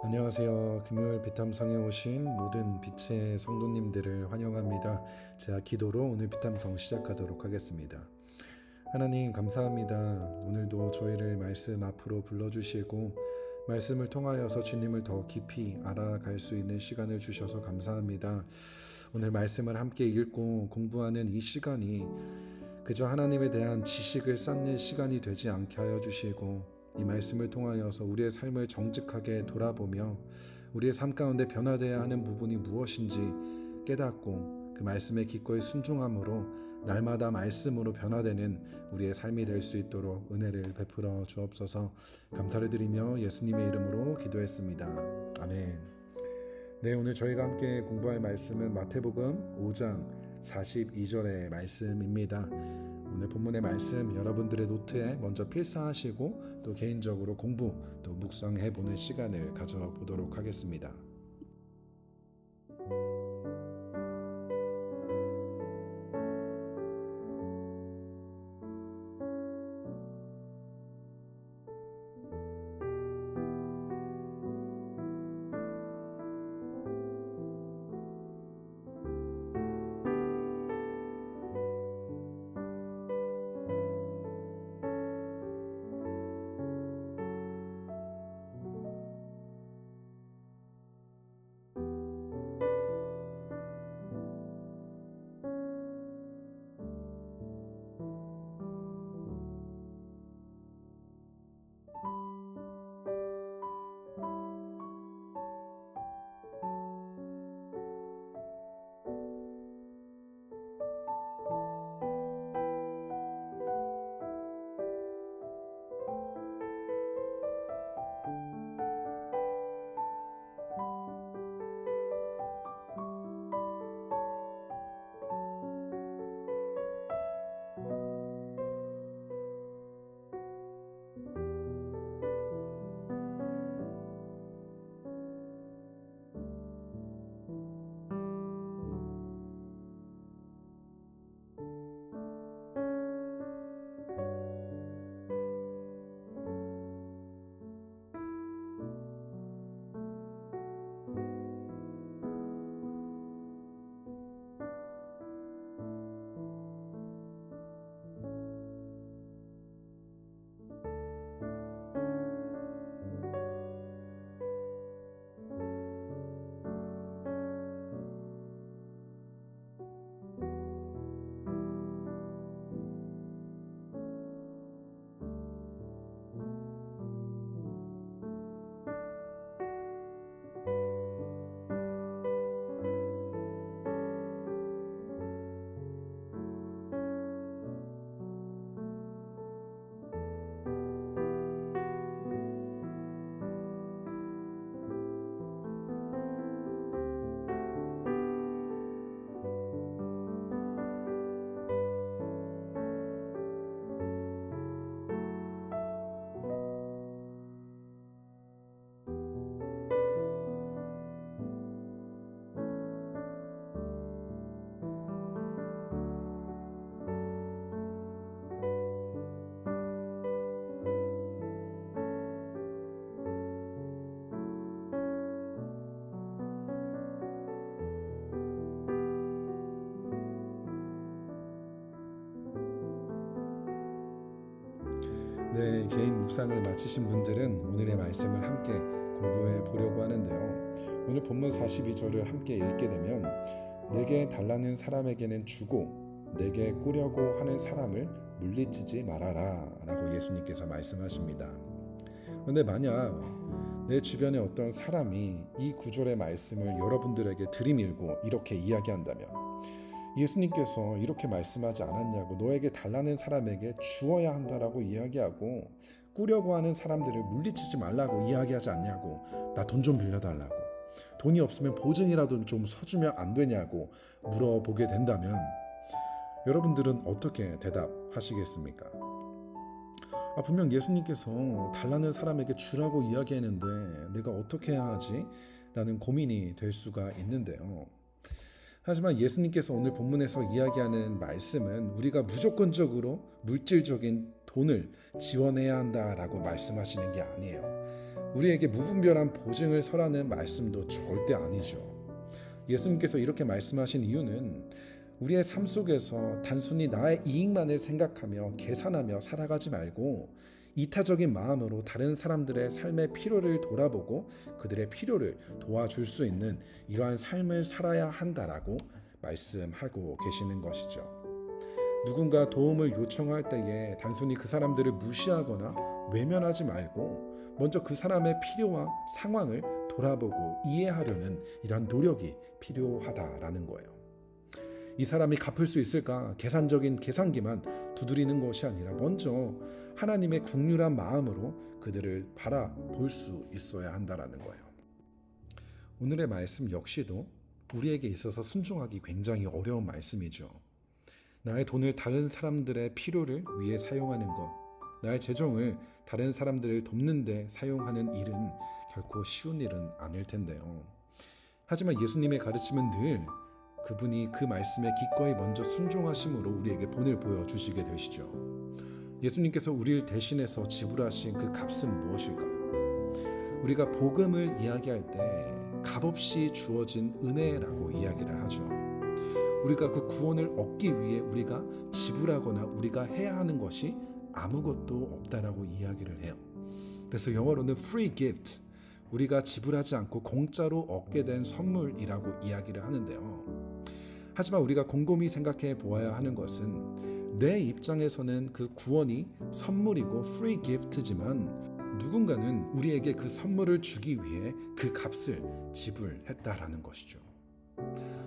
안녕하세요. 금요일 비탐성에 오신 모든 빛의 성도님들을 환영합니다. 제가 기도로 오늘 비탐성 시작하도록 하겠습니다. 하나님 감사합니다. 오늘도 저희를 말씀 앞으로 불러주시고 말씀을 통하여서 주님을 더 깊이 알아갈 수 있는 시간을 주셔서 감사합니다. 오늘 말씀을 함께 읽고 공부하는 이 시간이 그저 하나님에 대한 지식을 쌓는 시간이 되지 않게 하여 주시고 이 말씀을 통하여서 우리의 삶을 정직하게 돌아보며 우리의 삶 가운데 변화되어야 하는 부분이 무엇인지 깨닫고 그 말씀에 기꺼이 순종함으로 날마다 말씀으로 변화되는 우리의 삶이 될 수 있도록 은혜를 베풀어 주옵소서. 감사를 드리며 예수님의 이름으로 기도했습니다. 아멘. 네, 오늘 저희가 함께 공부할 말씀은 마태복음 5장 42절의 말씀입니다. 오늘 본문의 말씀 여러분들의 노트에 먼저 필사하시고 또 개인적으로 공부 또 묵상해보는 시간을 가져보도록 하겠습니다. 네, 개인 묵상을 마치신 분들은 오늘의 말씀을 함께 공부해 보려고 하는데요. 오늘 본문 42절을 함께 읽게 되면 내게 달라는 사람에게는 주고 내게 꾸려고 하는 사람을 물리치지 말아라 라고 예수님께서 말씀하십니다. 그런데 만약 내 주변에 어떤 사람이 이 구절의 말씀을 여러분들에게 들이밀고 이렇게 이야기한다면 예수님께서 이렇게 말씀하지 않았냐고, 너에게 달라는 사람에게 주어야 한다라고 이야기하고 꾸려고 하는 사람들을 물리치지 말라고 이야기하지 않냐고, 나 돈 좀 빌려달라고, 돈이 없으면 보증이라도 좀 서주면 안 되냐고 물어보게 된다면 여러분들은 어떻게 대답하시겠습니까? 분명 예수님께서 달라는 사람에게 주라고 이야기했는데 내가 어떻게 해야 하지? 라는 고민이 될 수가 있는데요. 하지만 예수님께서 오늘 본문에서 이야기하는 말씀은 우리가 무조건적으로 물질적인 돈을 지원해야 한다라고 말씀하시는 게 아니에요. 우리에게 무분별한 보증을 설하는 말씀도 절대 아니죠. 예수님께서 이렇게 말씀하신 이유는 우리의 삶 속에서 단순히 나의 이익만을 생각하며 계산하며 살아가지 말고 이타적인 마음으로 다른 사람들의 삶의 필요를 돌아보고 그들의 필요를 도와줄 수 있는 이러한 삶을 살아야 한다라고 말씀하고 계시는 것이죠. 누군가 도움을 요청할 때에 단순히 그 사람들을 무시하거나 외면하지 말고 먼저 그 사람의 필요와 상황을 돌아보고 이해하려는 이러한 노력이 필요하다라는 거예요. 이 사람이 갚을 수 있을까 계산적인 계산기만 두드리는 것이 아니라 먼저 하나님의 국률한 마음으로 그들을 바라볼 수 있어야 한다라는 거예요. 오늘의 말씀 역시도 우리에게 있어서 순종하기 굉장히 어려운 말씀이죠. 나의 돈을 다른 사람들의 필요를 위해 사용하는 것, 나의 재정을 다른 사람들을 돕는 데 사용하는 일은 결코 쉬운 일은 아닐 텐데요. 하지만 예수님의 가르침은 늘 그분이 그 말씀에 기꺼이 먼저 순종하심으로 우리에게 본을 보여주시게 되시죠. 예수님께서 우리를 대신해서 지불하신 그 값은 무엇일까요? 우리가 복음을 이야기할 때 값없이 주어진 은혜라고 이야기를 하죠. 우리가 그 구원을 얻기 위해 우리가 지불하거나 우리가 해야 하는 것이 아무것도 없다라고 이야기를 해요. 그래서 영어로는 free gift, 우리가 지불하지 않고 공짜로 얻게 된 선물이라고 이야기를 하는데요. 하지만 우리가 곰곰이 생각해 보아야 하는 것은 내 입장에서는 그 구원이 선물이고 free gift지만 누군가는 우리에게 그 선물을 주기 위해 그 값을 지불했다라는 것이죠.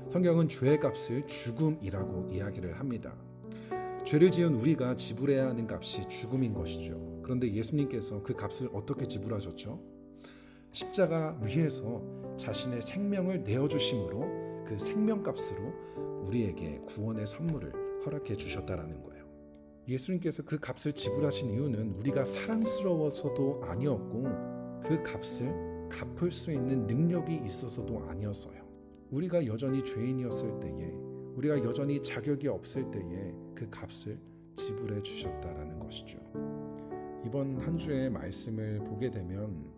성경은 죄의 값을 죽음이라고 이야기를 합니다. 죄를 지은 우리가 지불해야 하는 값이 죽음인 것이죠. 그런데 예수님께서 그 값을 어떻게 지불하셨죠? 십자가 위에서 자신의 생명을 내어주심으로 그 생명값으로 우리에게 구원의 선물을 허락해 주셨다라는 거예요. 예수님께서 그 값을 지불하신 이유는 우리가 사랑스러워서도 아니었고 그 값을 갚을 수 있는 능력이 있어서도 아니었어요. 우리가 여전히 죄인이었을 때에, 우리가 여전히 자격이 없을 때에 그 값을 지불해 주셨다라는 것이죠. 이번 한 주의 말씀을 보게 되면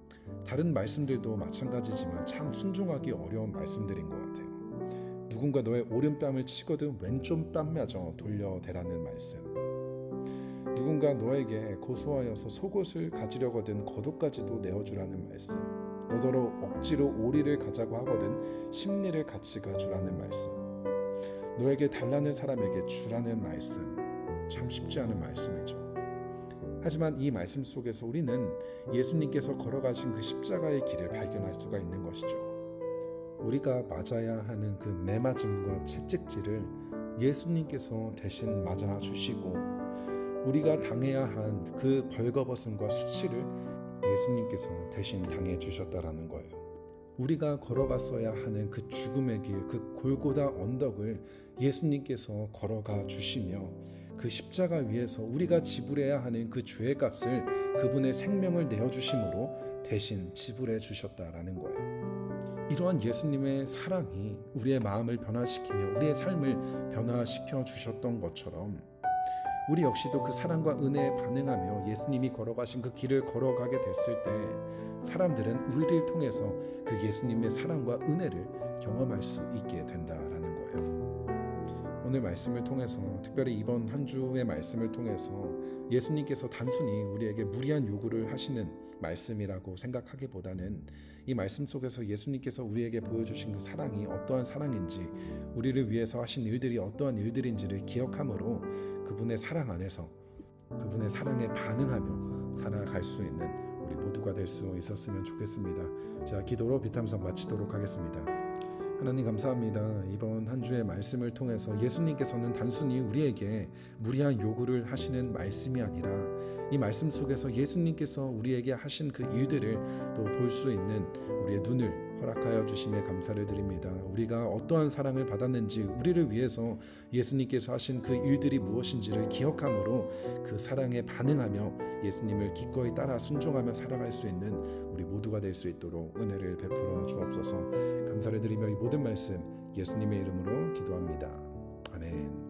다른 말씀들도 마찬가지지만 참 순종하기 어려운 말씀들인 것 같아요. 누군가 너의 오른뺨을 치거든 왼쪽 뺨마저 돌려대라는 말씀, 누군가 너에게 고소하여서 속옷을 가지려거든 겉옷까지도 내어주라는 말씀, 너더러 억지로 오리를 가자고 하거든 심리를 같이 가주라는 말씀, 너에게 달라는 사람에게 주라는 말씀, 참 쉽지 않은 말씀이죠. 하지만 이 말씀 속에서 우리는 예수님께서 걸어가신 그 십자가의 길을 발견할 수가 있는 것이죠. 우리가 맞아야 하는 그 매맞음과 채찍질을 예수님께서 대신 맞아주시고 우리가 당해야 한 그 벌거벗음과 수치를 예수님께서 대신 당해주셨다라는 거예요. 우리가 걸어갔어야 하는 그 죽음의 길, 그 골고다 언덕을 예수님께서 걸어가 주시며 그 십자가 위에서 우리가 지불해야 하는 그 죄의 값을 그분의 생명을 내어주심으로 대신 지불해 주셨다라는 거예요. 이러한 예수님의 사랑이 우리의 마음을 변화시키며 우리의 삶을 변화시켜 주셨던 것처럼 우리 역시도 그 사랑과 은혜에 반응하며 예수님이 걸어가신 그 길을 걸어가게 됐을 때 사람들은 우리를 통해서 그 예수님의 사랑과 은혜를 경험할 수 있게 된다라는 거예요. 오늘 말씀을 통해서, 특별히 이번 한 주의 말씀을 통해서 예수님께서 단순히 우리에게 무리한 요구를 하시는 말씀이라고 생각하기보다는 이 말씀 속에서 예수님께서 우리에게 보여주신 그 사랑이 어떠한 사랑인지, 우리를 위해서 하신 일들이 어떠한 일들인지를 기억함으로 그분의 사랑 안에서 그분의 사랑에 반응하며 살아갈 수 있는 우리 모두가 될 수 있었으면 좋겠습니다. 자, 기도로 비탐성 마치도록 하겠습니다. 하나님 감사합니다. 이번 한 주의 말씀을 통해서 예수님께서는 단순히 우리에게 무리한 요구를 하시는 말씀이 아니라 이 말씀 속에서 예수님께서 우리에게 하신 그 일들을 또 볼 수 있는 우리의 눈을 허락하여 주심에 감사를 드립니다. 우리가 어떠한 사랑을 받았는지, 우리를 위해서 예수님께서 하신 그 일들이 무엇인지를 기억함으로 그 사랑에 반응하며 예수님을 기꺼이 따라 순종하며 살아갈 수 있는 우리 모두가 될 수 있도록 은혜를 베풀어 주옵소서. 감사를 드리며 이 모든 말씀 예수님의 이름으로 기도합니다. 아멘.